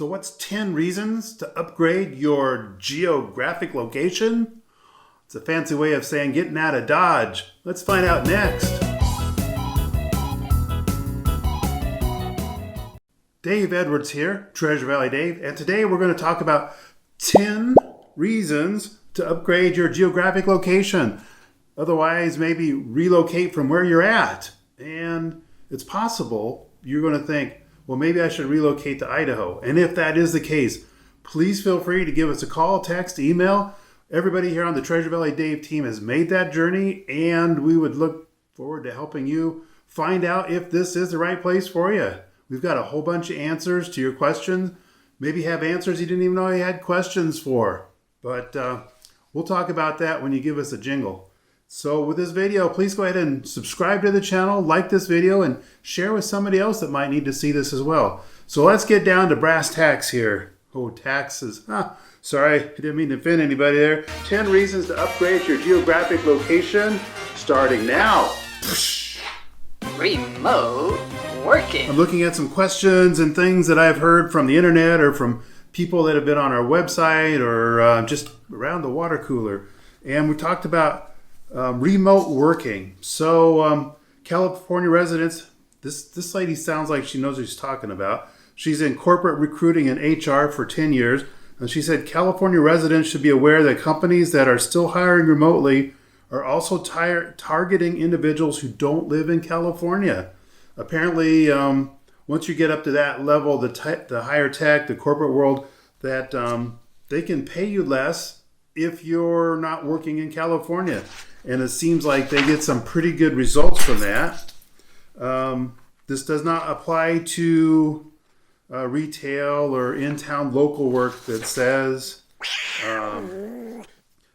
So what's 10 reasons to upgrade your geographic location? It's a fancy way of saying getting out of Dodge. Let's find out next. Dave Edwards here, Treasure Valley Dave, and today we're going to talk about 10 reasons to upgrade your geographic location. Otherwise, maybe relocate from where you're at. And it's possible you're going to think, well, maybe I should relocate to Idaho. And if that is the case, please feel free to give us a call, text, email. Everybody here on the Treasure Valley Dave team has made that journey, and we would look forward to helping you find out if this is the right place for you. We've got a whole bunch of answers to your questions. Maybe have answers you didn't even know you had questions for. But we'll talk about that when you give us a jingle. So with this video, please go ahead and subscribe to the channel, like this video, and share with somebody else that might need to see this as well. So let's get down to brass tacks here. Oh, taxes. Sorry, I didn't mean to offend anybody there. 10 reasons to upgrade your geographic location, starting now. Remote working. I'm looking at some questions and things that I've heard from the internet or from people that have been on our website or just around the water cooler. And we talked about remote working. So California residents, this lady sounds like she knows what she's talking about. She's in corporate recruiting and HR for 10 years. And she said California residents should be aware that companies that are still hiring remotely are also targeting individuals who don't live in California. Apparently, once you get up to that level, the higher tech, the corporate world, that they can pay you less if you're not working in California. And it seems like they get some pretty good results from that. This does not apply to retail or in-town local work that says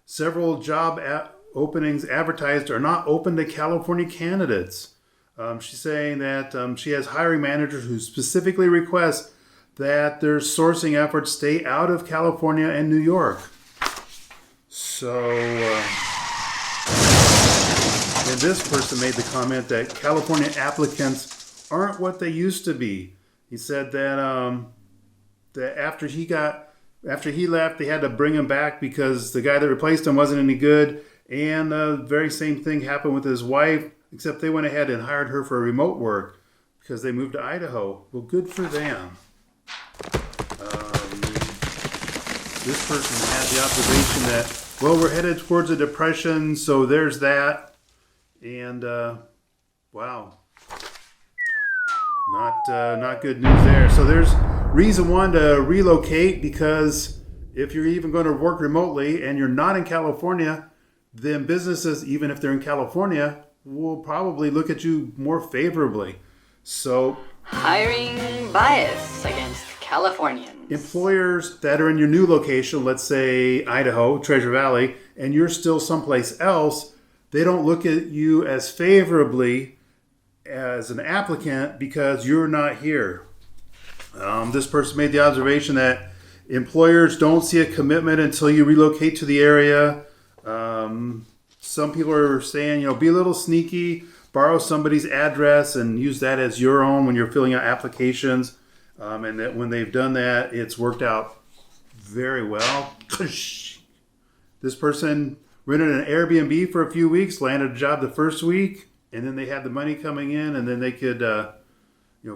several job openings advertised are not open to California candidates. She's saying that she has hiring managers who specifically request that their sourcing efforts stay out of California and New York. So, and this person made the comment that California applicants aren't what they used to be. He said that that after he left, they had to bring him back because the guy that replaced him wasn't any good. And the very same thing happened with his wife, except they went ahead and hired her for remote work because they moved to Idaho. Well, good for them. This person had the observation that, well, we're headed towards a depression, so there's that. And wow, not good news there. So there's reason one to relocate, because if you're even going to work remotely and you're not in California, then businesses, even if they're in California, will probably look at you more favorably. So Hiring bias against Californians. employers that are in your new location, let's say Idaho, Treasure Valley, and you're still someplace else, they don't look at you as favorably as an applicant because you're not here. This person made the observation that employers don't see a commitment until you relocate to the area. Some people are saying, be a little sneaky, borrow somebody's address and use that as your own when you're filling out applications. And that when they've done that, it's worked out very well. This person rented an Airbnb for a few weeks, landed a job the first week, and then they had the money coming in, and then they could,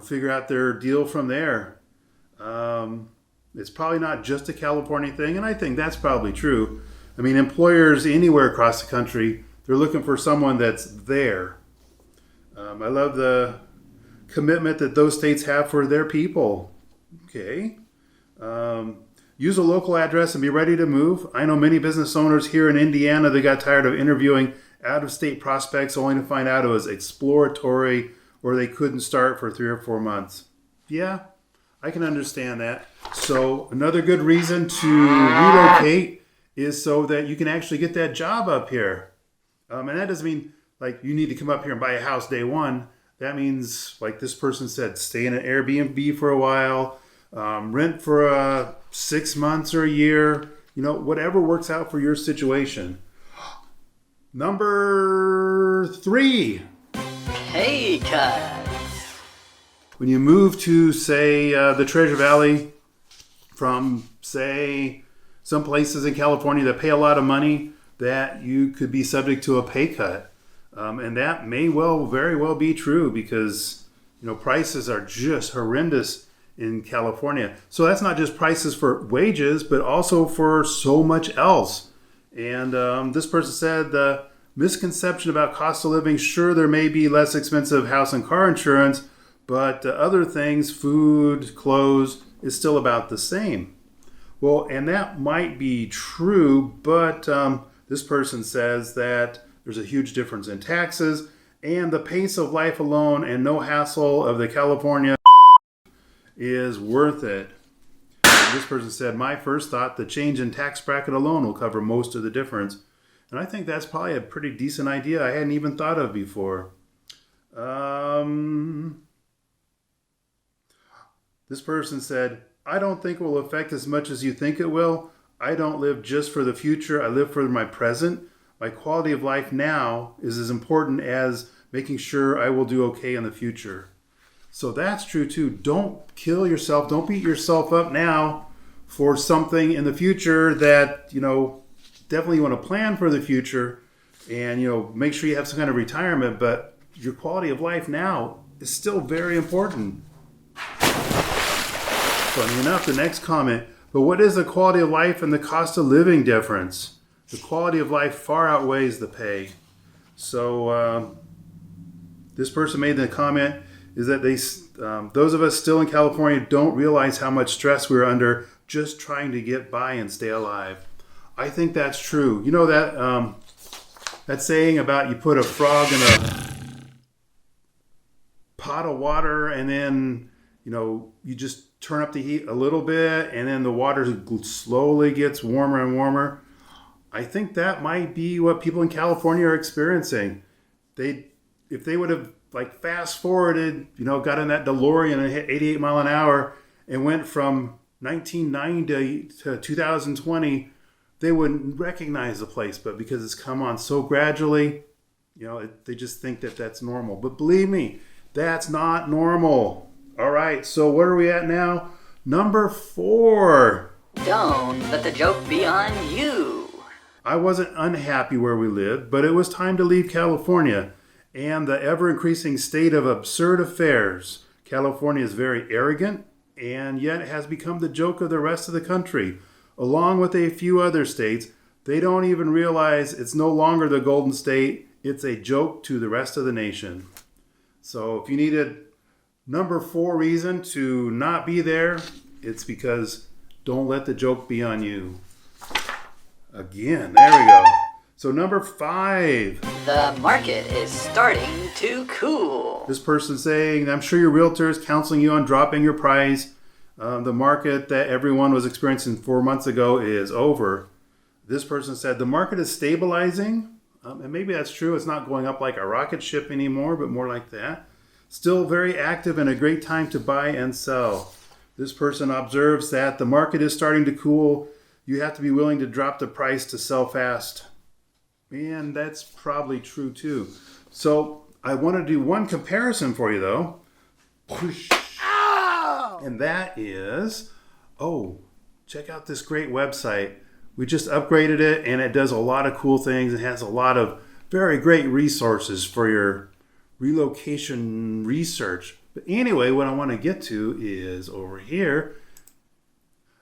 figure out their deal from there. It's probably not just a California thing, and I think that's probably true. I mean, employers anywhere across the country, they're looking for someone that's there. I love the commitment that those states have for their people. Okay. Use a local address and be ready to move. I know many business owners here in Indiana, they got tired of interviewing out-of-state prospects only to find out it was exploratory or they couldn't start for 3 or 4 months. Yeah, I can understand that. So another good reason to relocate is so that you can actually get that job up here. And that doesn't mean like you need to come up here and buy a house day one. That means, like this person said, stay in an Airbnb for a while, rent for 6 months or a year, whatever works out for your situation. Number 3. Pay cuts. When you move to, say, the Treasure Valley, from, say, some places in California that pay a lot of money that you could be subject to a pay cut. And that may very well be true because, prices are just horrendous in California. So that's not just prices for wages, but also for so much else. And this person said the misconception about cost of living, sure, there may be less expensive house and car insurance, but other things, food, clothes, is still about the same. Well, and that might be true, but this person says that there's a huge difference in taxes and the pace of life alone and no hassle of the California is worth it. And this person said, my first thought, the change in tax bracket alone will cover most of the difference. And I think that's probably a pretty decent idea I hadn't even thought of before. This person said, I don't think it will affect as much as you think it will. I don't live just for the future. I live for my present. My quality of life now is as important as making sure I will do okay in the future. So that's true too. Don't kill yourself. Don't beat yourself up now for something in the future that, definitely you want to plan for the future and, make sure you have some kind of retirement, but your quality of life now is still very important. Funny enough, the next comment, but what is the quality of life and the cost of living difference? The quality of life far outweighs the pay. So this person made the comment is that those of us still in California don't realize how much stress we're under just trying to get by and stay alive. I think that's true. You know that saying about you put a frog in a pot of water and then, you just turn up the heat a little bit and then the water slowly gets warmer and warmer. I think that might be what people in California are experiencing. If they would have fast forwarded, got in that DeLorean and hit 88 mile an hour and went from 1990 to 2020, they wouldn't recognize the place. But because it's come on so gradually, they just think that that's normal. But believe me, that's not normal. All right, so where are we at now? Number 4. Don't let the joke be on you. I wasn't unhappy where we lived, but it was time to leave California and the ever-increasing state of absurd affairs. California is very arrogant and yet has become the joke of the rest of the country. Along with a few other states, they don't even realize it's no longer the Golden State. It's a joke to the rest of the nation. So if you needed number 4 reason to not be there, it's because don't let the joke be on you. Again, there we go. So number 5. The market is starting to cool. This person saying, I'm sure your realtor is counseling you on dropping your price. The market that everyone was experiencing 4 months ago is over. This person said, the market is stabilizing. And maybe that's true. It's not going up like a rocket ship anymore, but more like that. Still very active and a great time to buy and sell. This person observes that the market is starting to cool. You have to be willing to drop the price to sell fast. And that's probably true too. So I want to do one comparison for you though. And that is, check out this great website. We just upgraded it and it does a lot of cool things. It has a lot of very great resources for your relocation research. But anyway, what I want to get to is over here.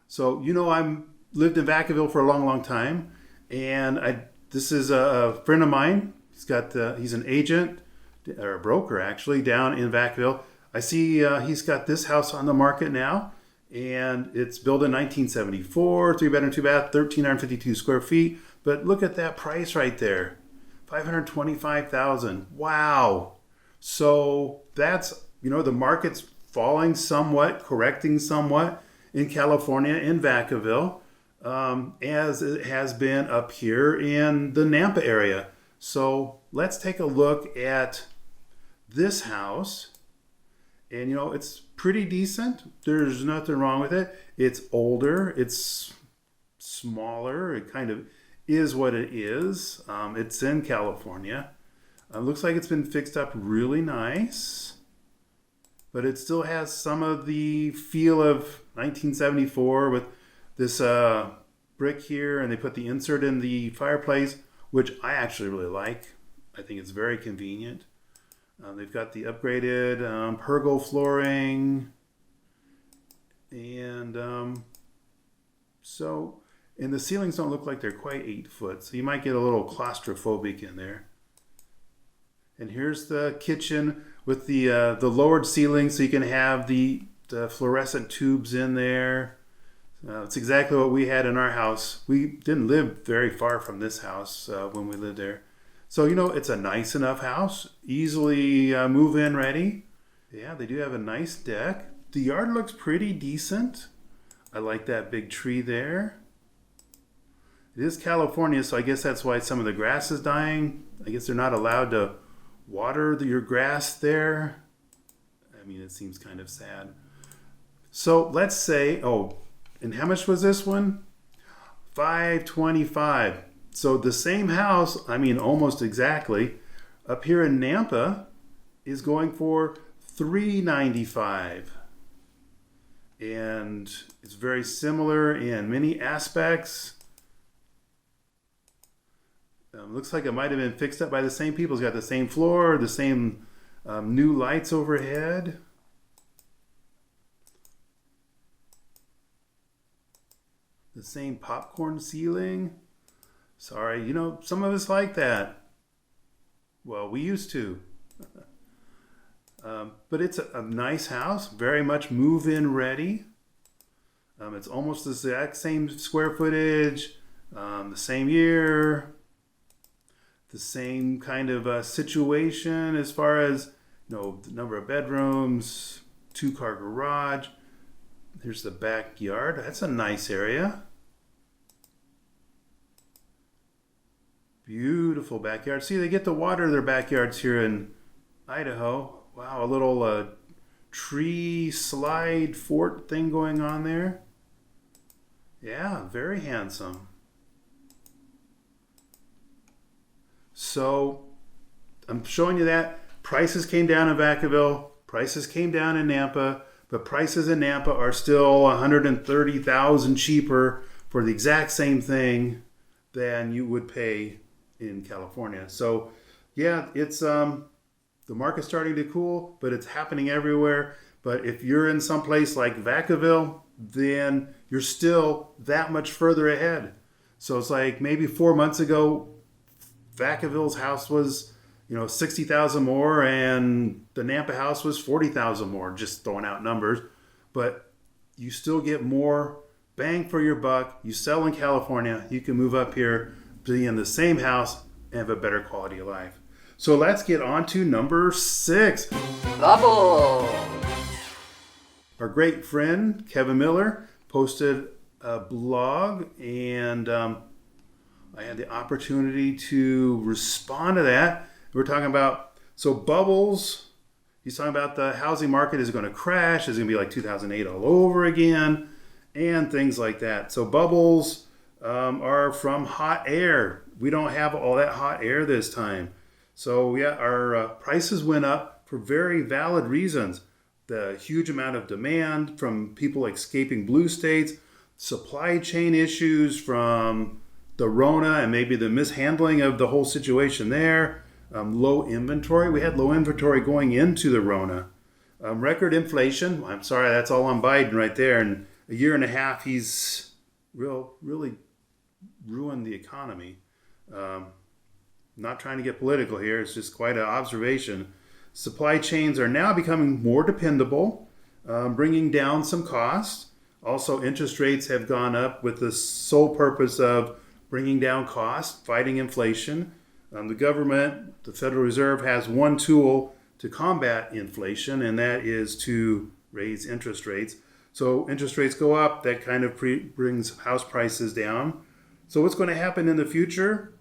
So, I'm lived in Vacaville for a long, long time. And this is a friend of mine. He's an agent, or a broker actually, down in Vacaville. I see he's got this house on the market now. And it's built in 1974, 3-bedroom, 2-bath, 1,352 square feet. But look at that price right there, $525,000. Wow. So that's, the market's falling somewhat, correcting somewhat in California, in Vacaville, as it has been up here in the Nampa area. So let's take a look at this house. And, it's pretty decent. There's nothing wrong with it. It's older. It's smaller. It kind of is what it is. It's in California. Looks like it's been fixed up really nice. But it still has some of the feel of 1974 with this brick here, and they put the insert in the fireplace, which I actually really like. I think it's very convenient. They've got the upgraded pergo flooring, and and the ceilings don't look like they're quite 8 foot, so you might get a little claustrophobic in there. And here's the kitchen with the lowered ceiling, so you can have the fluorescent tubes in there. It's exactly what we had in our house. We didn't live very far from this house when we lived there. So, it's a nice enough house, easily move-in ready. Yeah, they do have a nice deck. The yard looks pretty decent. I like that big tree there. It is California, so I guess that's why some of the grass is dying. I guess they're not allowed to water your grass there. I mean, it seems kind of sad. So let's say, and how much was this one? $525. So the same house, almost exactly, up here in Nampa is going for $395. And it's very similar in many aspects. Looks like it might have been fixed up by the same people. It's got the same floor, the same new lights overhead. The same popcorn ceiling. Sorry, some of us like that. Well, we used to. But it's a nice house, very much move-in ready. It's almost the exact same square footage, the same year, the same kind of situation as far as the number of bedrooms, 2-car garage. Here's the backyard. That's a nice area. Beautiful backyard. See, they get to water their backyards here in Idaho. Wow, a little tree slide fort thing going on there. Yeah, very handsome. So I'm showing you that. Prices came down in Vacaville. Prices came down in Nampa. But prices in Nampa are still $130,000 cheaper for the exact same thing than you would pay in California. So yeah, it's the market's starting to cool, but it's happening everywhere. But if you're in some place like Vacaville, then you're still that much further ahead. So it's like maybe 4 months ago, Vacaville's house was, $60,000 more, and the Nampa house was $40,000 more, just throwing out numbers. But you still get more bang for your buck. You sell in California, you can move up here, be in the same house, and have a better quality of life. So let's get on to number 6. Bubble. Our great friend, Kevin Miller, posted a blog, and I had the opportunity to respond to that. We're talking about, bubbles. He's talking about the housing market is going to crash. It's going to be like 2008 all over again, and things like that. So bubbles are from hot air. We don't have all that hot air this time. So yeah, our prices went up for very valid reasons. The huge amount of demand from people escaping blue states, supply chain issues from the Rona and maybe the mishandling of the whole situation there, low inventory. We had low inventory going into the Rona. Record inflation. I'm sorry, that's all on Biden right there. In a year and a half, he's really ruined the economy. Not trying to get political here. It's just quite an observation. Supply chains are now becoming more dependable, bringing down some costs. Also, interest rates have gone up with the sole purpose of bringing down costs, fighting inflation. The government, the Federal Reserve, has one tool to combat inflation, and that is to raise interest rates. So interest rates go up, that kind of brings house prices down. So what's going to happen in the future?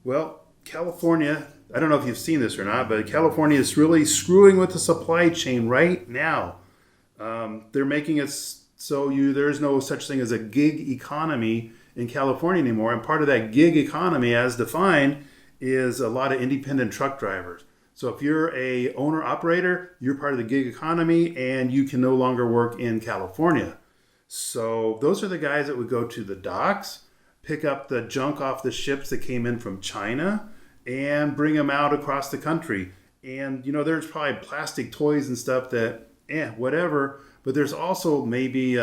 Well, California, I don't know if you've seen this or not, but California is really screwing with the supply chain right now. They're making it so there's no such thing as a gig economy in California anymore. And part of that gig economy, as defined, is a lot of independent truck drivers. So if you're a owner-operator, you're part of the gig economy, and you can no longer work in California. So those are the guys that would go to the docks, pick up the junk off the ships that came in from China, and bring them out across the country. And, there's probably plastic toys and stuff that, whatever. But there's also maybe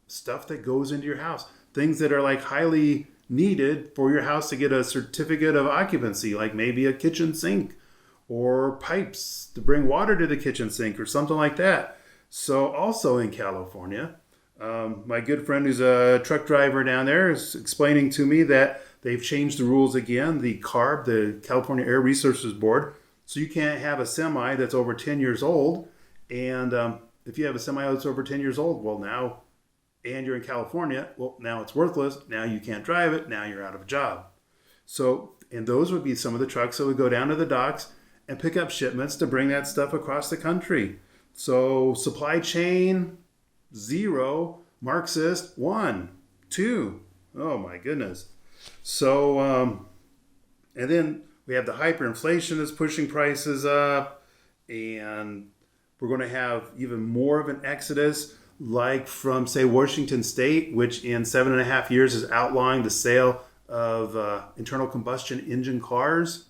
stuff that goes into your house. Things that are like highly needed for your house to get a certificate of occupancy, like maybe a kitchen sink or pipes to bring water to the kitchen sink or something like that. So also in California, my good friend who's a truck driver down there is explaining to me that they've changed the rules again, the CARB, the California Air Resources Board. So you can't have a semi that's over 10 years old. And if you have a semi that's over 10 years old, well now, and you're in California, well now it's worthless. Now you can't drive it. Now you're out of a job. So, and those would be some of the trucks that would go down to the docks and pick up shipments to bring that stuff across the country. So supply chain, 0. Marxist, 1, 2. Oh my goodness. So, and then we have the hyperinflation that's pushing prices up, and we're going to have even more of an exodus, like from, say, Washington State, which in 7.5 years is outlawing the sale of internal combustion engine cars.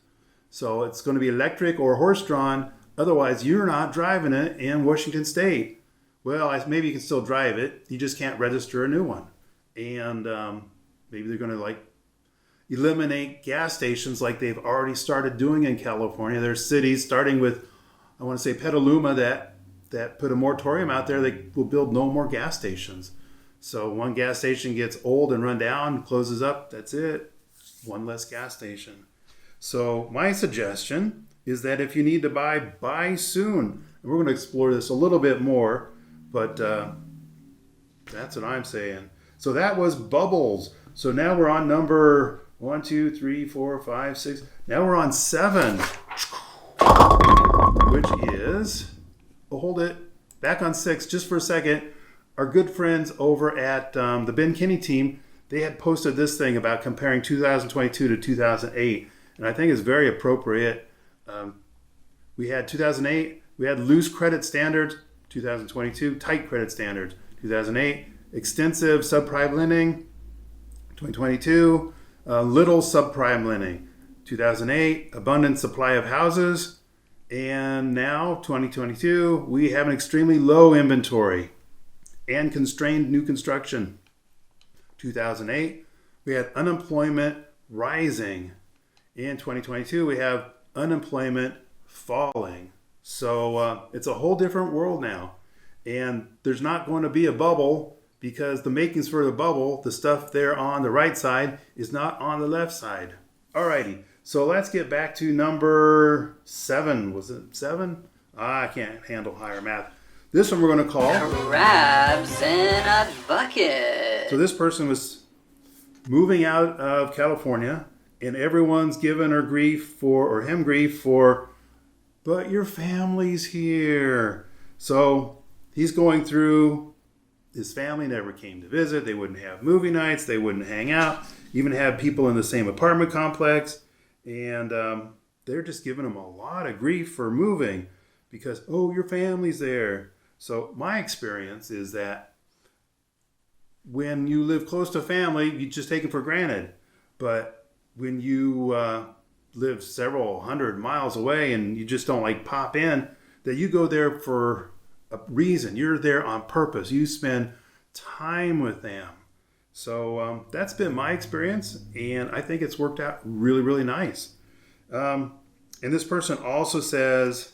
So it's going to be electric or horse-drawn. Otherwise, you're not driving it in Washington State. Well, maybe you can still drive it. You just can't register a new one. And maybe they're going to eliminate gas stations like they've already started doing in California. There's cities, starting with, I want to say, Petaluma, that put a moratorium out there. They will build no more gas stations. So one gas station gets old and run down, closes up. That's it. One less gas station. So my suggestion is that if you need to buy soon. And we're going to explore this a little bit more, but that's what I'm saying. So that was bubbles. So now we're on number 1, 2, 3, 4, 5, 6. Now we're on 7, which is, hold it, back on 6 just for a second. Our good friends over at the Ben Kinney team, they had posted this thing about comparing 2022 to 2008. And I think it's very appropriate. We had 2008, we had loose credit standards, 2022, tight credit standards, 2008, extensive subprime lending, 2022, little subprime lending, 2008, abundant supply of houses, and now, 2022, we have an extremely low inventory and constrained new construction. 2008, we had unemployment rising. In 2022, we have unemployment falling. So it's a whole different world now. And there's not going to be a bubble because the makings for the bubble, the stuff there on the right side, is not on the left side. Alrighty, so let's get back to number 7. Was it 7? I can't handle higher math. This one we're going to call Crabs in a Bucket. So this person was moving out of California, and everyone's giving her grief for, or him grief for, but your family's here. So he's going through, his family never came to visit. They wouldn't have movie nights. They wouldn't hang out, even have people in the same apartment complex. And they're just giving him a lot of grief for moving because, oh, your family's there. So my experience is that when you live close to family, you just take it for granted. But when you live several hundred miles away and you just don't pop in, that you go there for a reason. You're there on purpose. You spend time with them. So that's been my experience, and I think it's worked out really, really nice. And this person also says,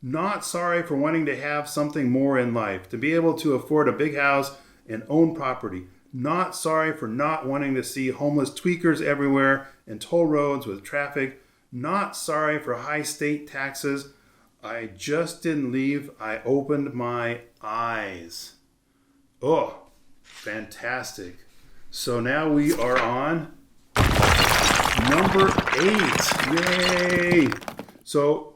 not sorry for wanting to have something more in life, to be able to afford a big house and own property. Not sorry for not wanting to see homeless tweakers everywhere and toll roads with traffic. Not sorry for high state taxes. I just didn't leave. I opened my eyes. Oh, fantastic. So now we are on number 8. Yay! So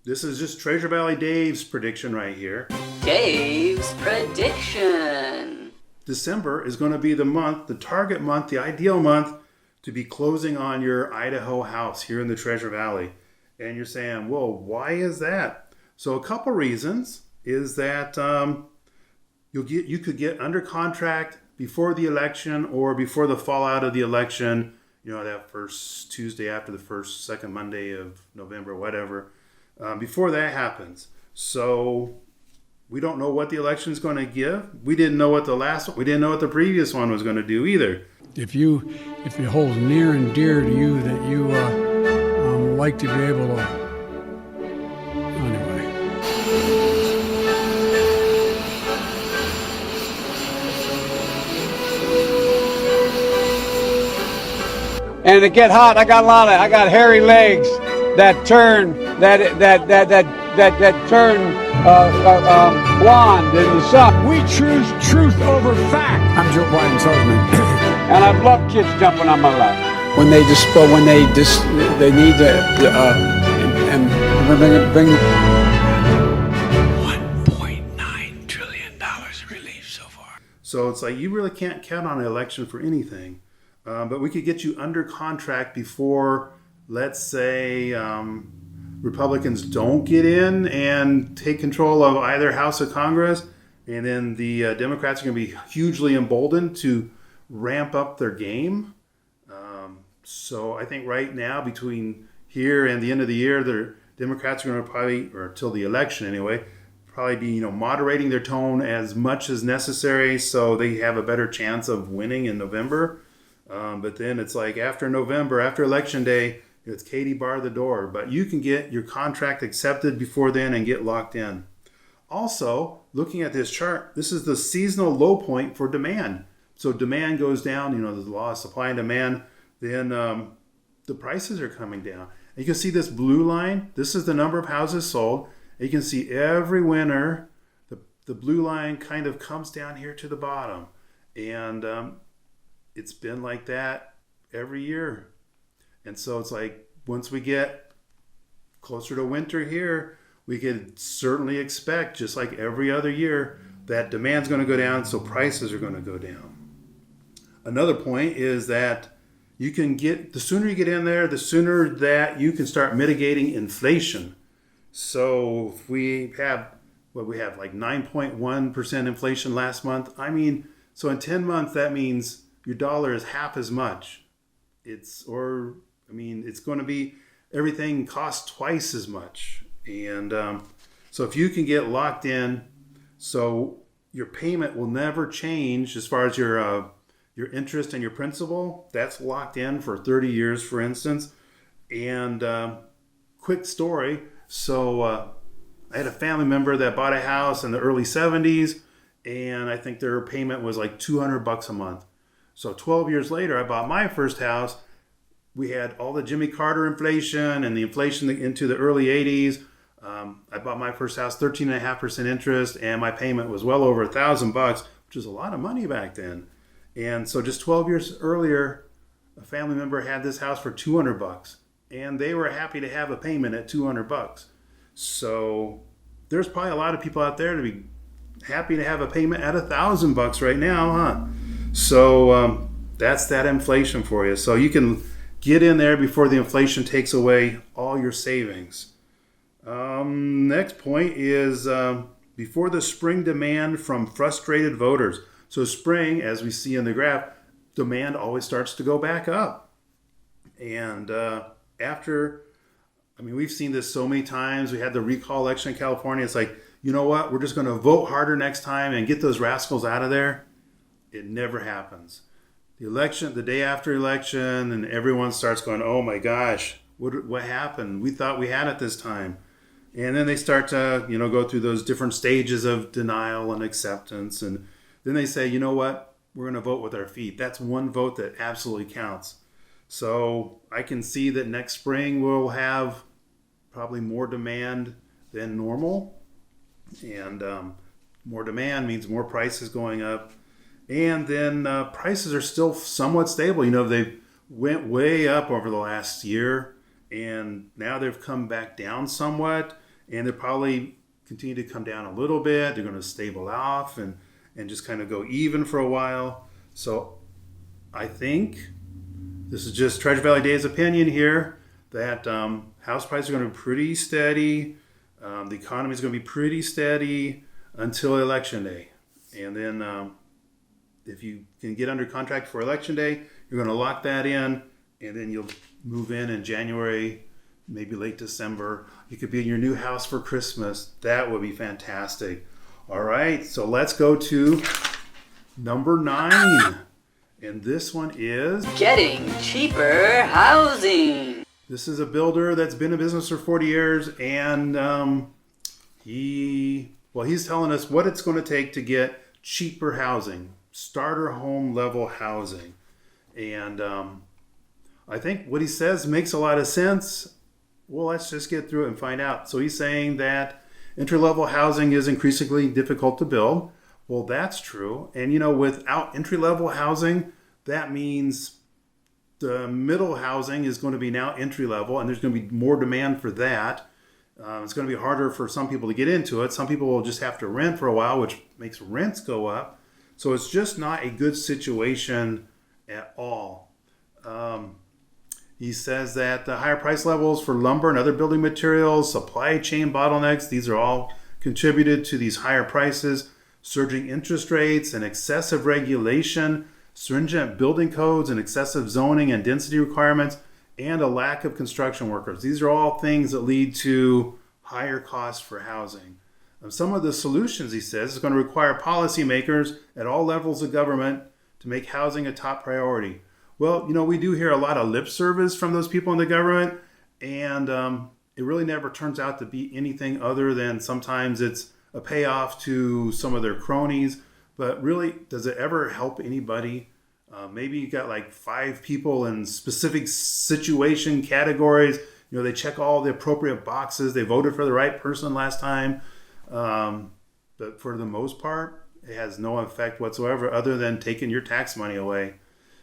this is just Treasure Valley Dave's prediction right here. Dave's prediction. December is going to be the month, the target month, the ideal month to be closing on your Idaho house here in the Treasure Valley. And you're saying, well, why is that? So a couple reasons is that, you could get under contract before the election or before the fallout of the election. That first Tuesday after the second Monday of November, whatever. Before that happens, so we don't know what the election is going to give. We didn't know what we didn't know what the previous one was going to do either. If it holds near and dear to you that you like to be able to, anyway. And to get hot, I got hairy legs that turn blonde in the sun. We choose truth over fact. I'm Joe Biden's husband, and I love kids jumping on my lap when they need to bring $1.9 trillion relief so far. So it's like you really can't count on an election for anything. But we could get you under contract before, let's say, Republicans don't get in and take control of either House of Congress, and then the Democrats are going to be hugely emboldened to ramp up their game. So I think right now, between here and the end of the year, the Democrats are going to probably, or till the election anyway, probably be moderating their tone as much as necessary so they have a better chance of winning in November. But then it's like after November, after Election Day, it's Katie bar the door. But you can get your contract accepted before then and get locked in. Also, looking at this chart, this is the seasonal low point for demand. So demand goes down, there's the law of supply and demand, then the prices are coming down. And you can see this blue line. This is the number of houses sold. And you can see every winter, the blue line kind of comes down here to the bottom. And it's been like that every year. And so it's like once we get closer to winter here, we could certainly expect, just like every other year, that demand's going to go down, so prices are going to go down. Another point is that the sooner you get in there, the sooner that you can start mitigating inflation. So if we have like 9.1% inflation last month. So in 10 months, that means your dollar is half as much. It's going to be, everything costs twice as much. And so if you can get locked in, so your payment will never change as far as your interest and your principal, that's locked in for 30 years, for instance. And quick story. So I had a family member that bought a house in the early 70s, and I think their payment was like $200 a month. So 12 years later, I bought my first house. We had all the Jimmy Carter inflation and the inflation into the early 80s. I bought my first house, 13.5% interest, and my payment was well over $1,000, which is a lot of money back then. And so just 12 years earlier, a family member had this house for $200, and they were happy to have a payment at $200. So there's probably a lot of people out there to be happy to have a payment at $1,000 right now, huh? So that's that inflation for you. So you can get in there before the inflation takes away all your savings. Next point is before the spring demand from frustrated voters. So spring, as we see in the graph, demand always starts to go back up. And we've seen this so many times. We had the recall election in California. It's like, you know what? We're just going to vote harder next time and get those rascals out of there. It never happens. The election, the day after election, and everyone starts going, oh my gosh, what happened? We thought we had it this time. And then they start to, go through those different stages of denial and acceptance. And then they say, you know what? We're going to vote with our feet. That's one vote that absolutely counts. So I can see that next spring we'll have probably more demand than normal. And more demand means more prices going up. And then prices are still somewhat stable. They went way up over the last year, and now they've come back down somewhat, and they'll probably continue to come down a little bit. They're going to stable off and just kind of go even for a while. So I think this is just Treasure Valley Dave's opinion here, that house prices are going to be pretty steady. The economy is going to be pretty steady until Election Day. And then if you can get under contract for election day, you're going to lock that in, and then you'll move in January, maybe late December. You could be in your new house for Christmas. That would be fantastic. All right, so let's go to number 9. And this one is Getting cheaper housing. This is a builder that's been in business for 40 years, and he's telling us what it's going to take to get cheaper housing, starter home level housing. And I think what he says makes a lot of sense. Well, let's just get through it and find out. So he's saying that entry-level housing is increasingly difficult to build. Well, that's true. And, without entry-level housing, that means the middle housing is going to be now entry-level, and there's going to be more demand for that. It's going to be harder for some people to get into it. Some people will just have to rent for a while, which makes rents go up. So it's just not a good situation at all. He says that the higher price levels for lumber and other building materials, supply chain bottlenecks, these are all contributed to these higher prices. Surging interest rates and excessive regulation, stringent building codes and excessive zoning and density requirements, and a lack of construction workers. These are all things that lead to higher costs for housing. Some of the solutions, he says, is going to require policymakers at all levels of government to make housing a top priority. Well, we do hear a lot of lip service from those people in the government, and it really never turns out to be anything other than sometimes it's a payoff to some of their cronies. But really, does it ever help anybody? Maybe you got like 5 people in specific situation categories. They check all the appropriate boxes. They voted for the right person last time. But for the most part, it has no effect whatsoever other than taking your tax money away.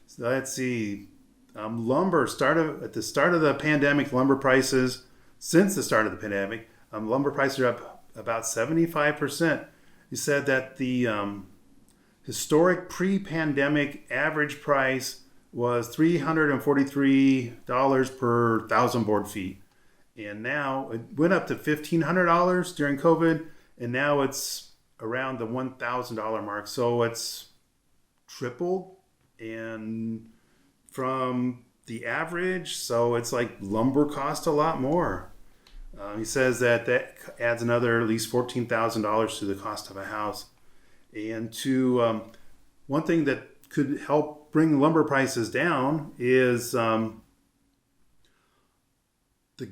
So let's see. Lumber, at the start of the pandemic, lumber prices, since the start of the pandemic, lumber prices are up about 75%. He said that the historic pre-pandemic average price was $343 per 1,000 board feet. And now it went up to $1,500 during COVID, and now it's around the $1,000 mark. So it's tripled and from the average. So it's like lumber cost a lot more. He says that adds another at least $14,000 to the cost of a house. And one thing that could help bring lumber prices down is the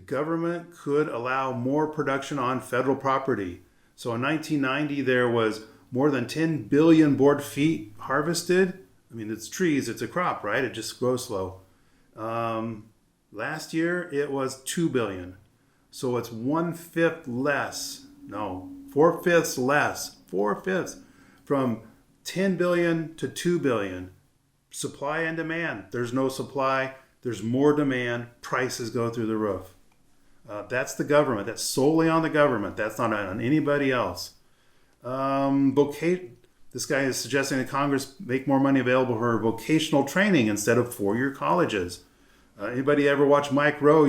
government could allow more production on federal property. So in 1990, there was more than 10 billion board feet harvested. I mean, it's trees, it's a crop, right? It just grows slow. Last year, it was 2 billion. So it's 1/5 less. No, 4/5 less. 4/5 from 10 billion to 2 billion. Supply and demand. There's no supply. There's more demand. Prices go through the roof. That's the government. That's solely on the government. That's not on anybody else. This guy is suggesting that Congress make more money available for vocational training instead of 4-year colleges. Anybody ever watch Mike Rowe?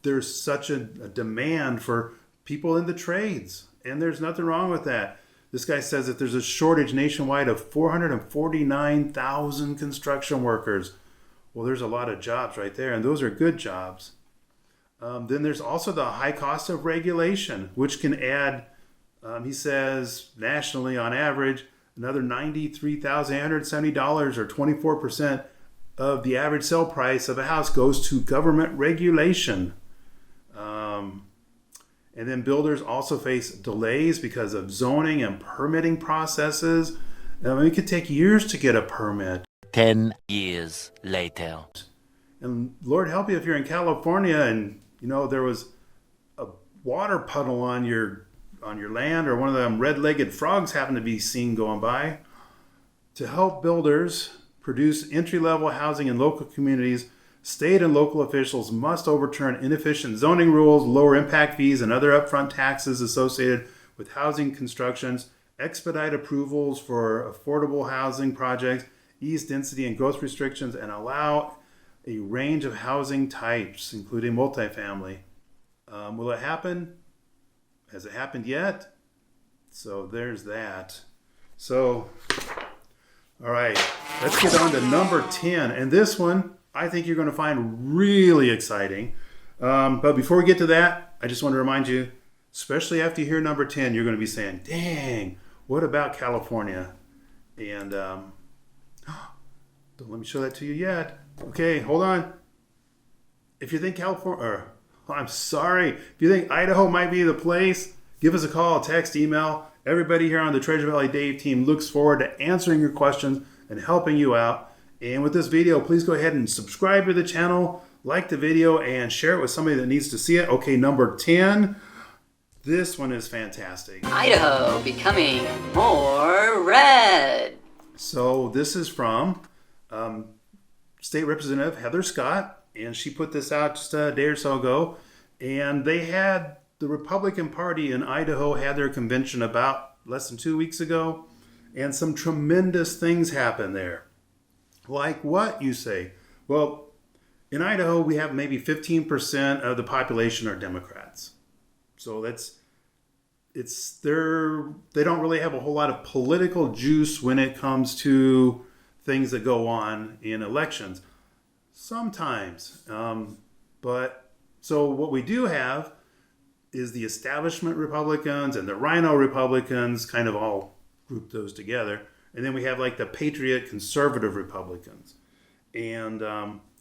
There's such a demand for people in the trades, and there's nothing wrong with that. This guy says that there's a shortage nationwide of 449,000 construction workers. Well, there's a lot of jobs right there, and those are good jobs. Then there's also the high cost of regulation, which can add, he says, nationally on average, another $93,870 or 24% of the average sale price of a house goes to government regulation. And then builders also face delays because of zoning and permitting processes. It could take years to get a permit. 10 years later. And Lord help you if you're in California and there was a water puddle on your land, or one of them red-legged frogs happened to be seen going by. To help builders produce entry-level housing in local communities, state and local officials must overturn inefficient zoning rules, lower impact fees and other upfront taxes associated with housing constructions, expedite approvals for affordable housing projects, ease density and growth restrictions, and allow a range of housing types, including multifamily. Will it happen? Has it happened yet? So there's that. So, all right, let's get on to number 10. And this one, I think you're going to find really exciting. But before we get to that, I just want to remind you, especially after you hear number 10, you're going to be saying, dang, what about California? And don't let me show that to you yet. Okay, hold on. If you think if you think Idaho might be the place, give us a call, text, email. Everybody here on the Treasure Valley Dave team looks forward to answering your questions and helping you out. And with this video, please go ahead and subscribe to the channel, like the video, and share it with somebody that needs to see it. Okay, number 10. This one is fantastic. Idaho becoming more red. So this is from State Representative Heather Scott, and she put this out just a day or so ago. And they had the Republican Party in Idaho had their convention about less than 2 weeks ago, and some tremendous things happened there. Like what, you say? Well, in Idaho, we have maybe 15% of the population are Democrats. So they don't really have a whole lot of political juice when it comes to things that go on in elections. Sometimes. But so what we do have is the establishment Republicans and the Rhino Republicans, kind of all group those together. And then we have like the Patriot Conservative Republicans. And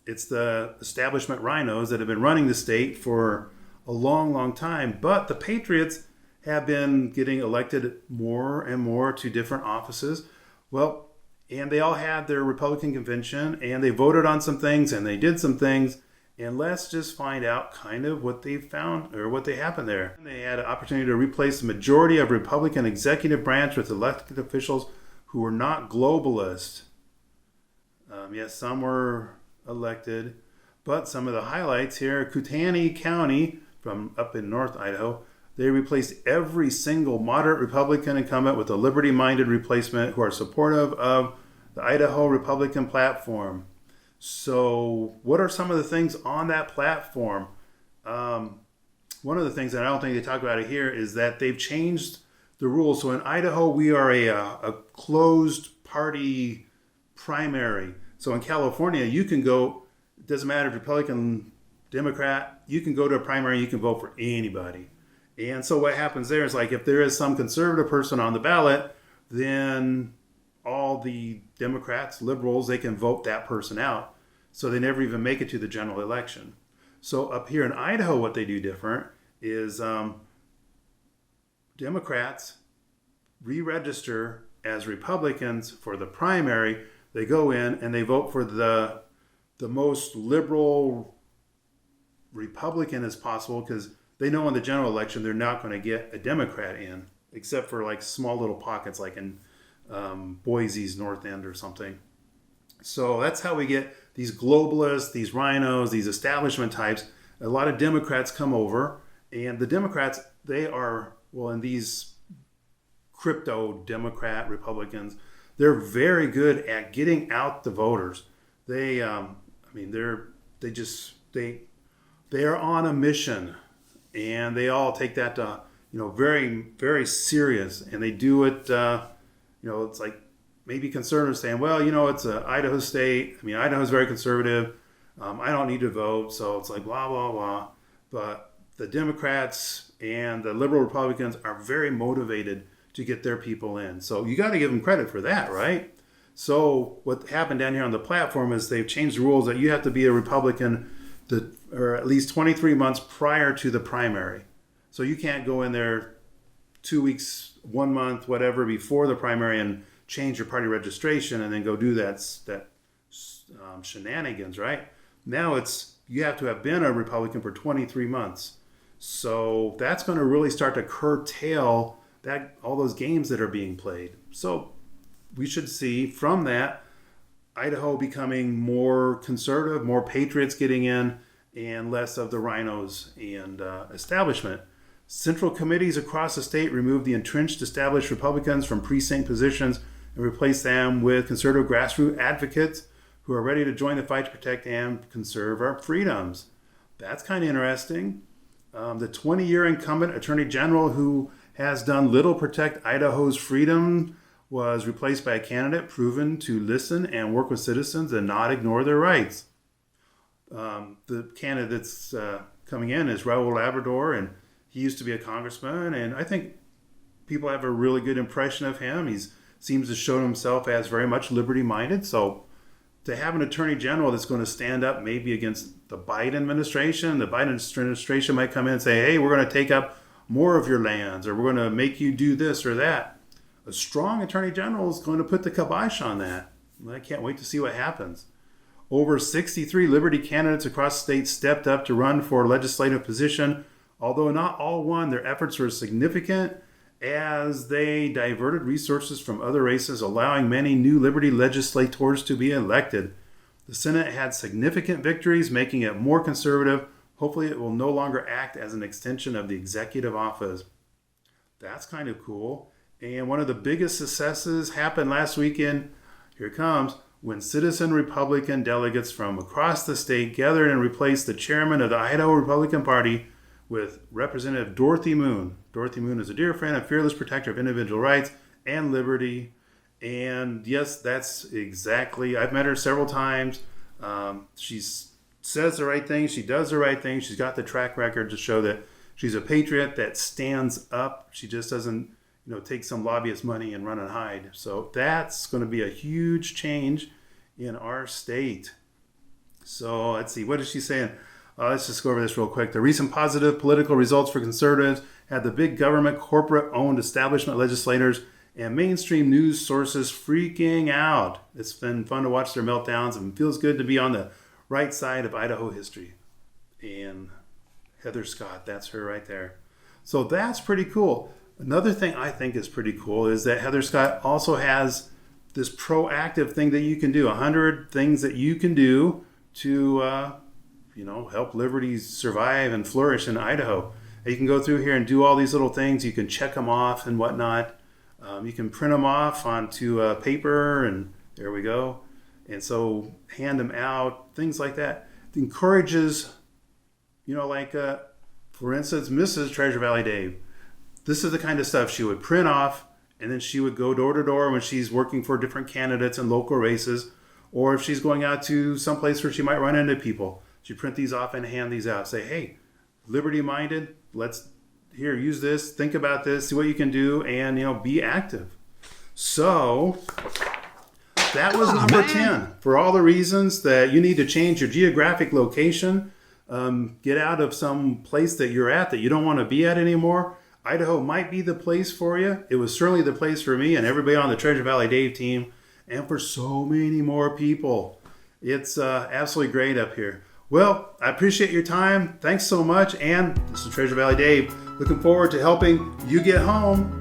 it's the establishment Rhinos that have been running the state for a long, long time. But the Patriots have been getting elected more and more to different offices. Well, and they all had their Republican convention, and they voted on some things, and they did some things. And let's just find out kind of what they found or what they happened there. They had an opportunity to replace the majority of Republican executive branch with elected officials who were not globalist. Yes, some were elected, but some of the highlights here, Kootenai County from up in North Idaho, they replaced every single moderate Republican incumbent with a liberty-minded replacement who are supportive of the Idaho Republican platform. So what are some of the things on that platform? One of the things that I don't think they talk about it here is that they've changed the rules. So in Idaho, we are a closed party primary. So in California, you can go, it doesn't matter if Republican, Democrat, you can go to a primary, you can vote for anybody. And so what happens there is like if there is some conservative person on the ballot, then all the Democrats, liberals, they can vote that person out. So they never even make it to the general election. So up here in Idaho, what they do different is Democrats re-register as Republicans for the primary. They go in and they vote for the most liberal Republican as possible because they know in the general election they're not going to get a Democrat in, except for like small little pockets like in Boise's North End or something. So that's how we get these globalists, these rhinos, these establishment types. A lot of Democrats come over, and the Democrats, they are, well, in these crypto Democrat Republicans, they're very good at getting out the voters. They are on a mission, and they all take that to, very, very serious, and they do it. It's like maybe conservatives saying, well, it's an Idaho state. I mean, Idaho's very conservative. I don't need to vote, so it's like blah blah blah. But the Democrats and the liberal Republicans are very motivated to get their people in. So you got to give them credit for that, right? So what happened down here on the platform is they've changed the rules that you have to be a Republican or at least 23 months prior to the primary. So you can't go in there 2 weeks, 1 month, whatever, before the primary and change your party registration and then go do that shenanigans, right? Now you have to have been a Republican for 23 months. So that's going to really start to curtail all those games that are being played. So we should see from that Idaho becoming more conservative, more patriots getting in, and less of the rhinos and establishment. Central committees across the state removed the entrenched established Republicans from precinct positions and replaced them with conservative grassroots advocates who are ready to join the fight to protect and conserve our freedoms. That's kind of interesting. The 20-year incumbent attorney general who has done little to protect Idaho's freedom was replaced by a candidate proven to listen and work with citizens and not ignore their rights. The candidate that's coming in is Raul Labrador, and he used to be a congressman, and I think people have a really good impression of him. He seems to show himself as very much liberty-minded. So to have an attorney general that's going to stand up maybe against the Biden administration might come in and say, hey, we're going to take up more of your lands, or we're going to make you do this or that. A strong attorney general is going to put the kibosh on that. I can't wait to see what happens. Over 63 Liberty candidates across the state stepped up to run for a legislative position. Although not all won, their efforts were significant as they diverted resources from other races, allowing many new Liberty legislators to be elected. The Senate had significant victories, making it more conservative. Hopefully it will no longer act as an extension of the executive office. That's kind of cool. And one of the biggest successes happened last weekend. Here it comes. When citizen Republican delegates from across the state gathered and replaced the chairman of the Idaho Republican Party with Representative Dorothy Moon. Dorothy Moon is a dear friend, a fearless protector of individual rights and liberty. And yes, that's exactly, I've met her several times. She says the right thing. She does the right thing. She's got the track record to show that she's a patriot that stands up. She just doesn't, take some lobbyist money and run and hide. So that's going to be a huge change in our state. So let's see, what is she saying? Let's just go over this real quick. The recent positive political results for conservatives had the big government, corporate-owned establishment legislators and mainstream news sources freaking out. It's been fun to watch their meltdowns, and feels good to be on the right side of Idaho history. And Heather Scott, that's her right there. So that's pretty cool. Another thing I think is pretty cool is that Heather Scott also has this proactive thing that you can do, 100 things that you can do to help liberties survive and flourish in Idaho. You can go through here and do all these little things. You can check them off and whatnot. You can print them off onto paper, and there we go. And so hand them out, things like that. It encourages, for instance, Mrs. Treasure Valley Dave. This is the kind of stuff she would print off, and then she would go door to door when she's working for different candidates in local races, or if she's going out to some place where she might run into people. She'd print these off and hand these out. Say, hey, liberty-minded, use this, think about this, see what you can do, and, be active. So that was number 10. For all the reasons that you need to change your geographic location, get out of some place that you're at that you don't want to be at anymore, Idaho might be the place for you. It was certainly the place for me and everybody on the Treasure Valley Dave team, and for so many more people. It's absolutely great up here. Well, I appreciate your time. Thanks so much. And this is Treasure Valley Dave. Looking forward to helping you get home.